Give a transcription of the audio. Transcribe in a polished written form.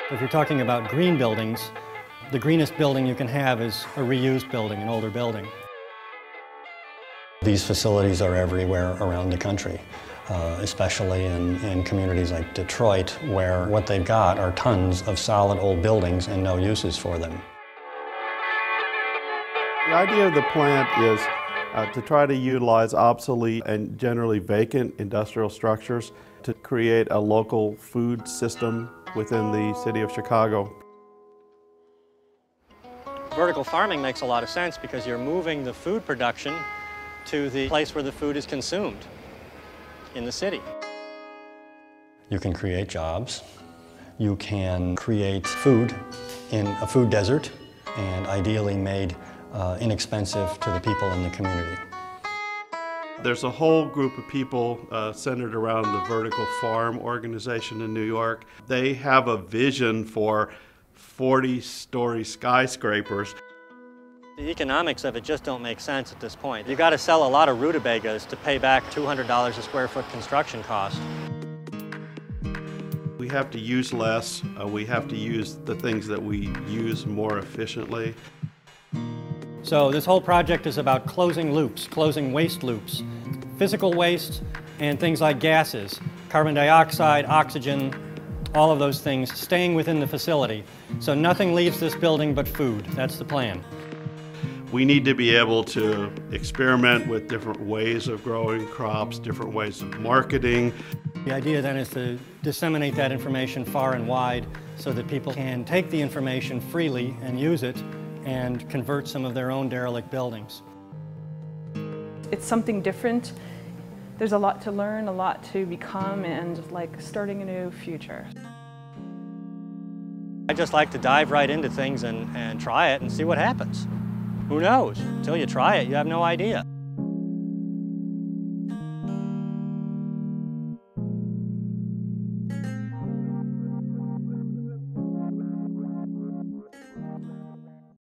If you're talking about green buildings, the greenest building you can have is a reused building, an older building. These facilities are everywhere around the country, especially in communities like Detroit, where what they've got are tons of solid old buildings and no uses for them. The idea of the plant is to try to utilize obsolete and generally vacant industrial structures to create a local food system within the city of Chicago. Vertical farming makes a lot of sense because you're moving the food production to the place where the food is consumed, in the city. You can create jobs. You can create food in a food desert, and ideally made inexpensive to the people in the community. There's a whole group of people centered around the Vertical Farm organization in New York. They have a vision for 40-story skyscrapers. The economics of it just don't make sense at this point. You've got to sell a lot of rutabagas to pay back $200 a square foot construction cost. We have to use less. We have to use the things that we use more efficiently. So this whole project is about closing loops, closing waste loops. Physical waste and things like gases, carbon dioxide, oxygen, all of those things staying within the facility. So nothing leaves this building but food. That's the plan. We need to be able to experiment with different ways of growing crops, different ways of marketing. The idea then is to disseminate that information far and wide so that people can take the information freely and use it and convert some of their own derelict buildings. It's something different. There's a lot to learn, a lot to become, and like starting a new future. I just like to dive right into things and try it and see what happens. Who knows? Until you try it, you have no idea.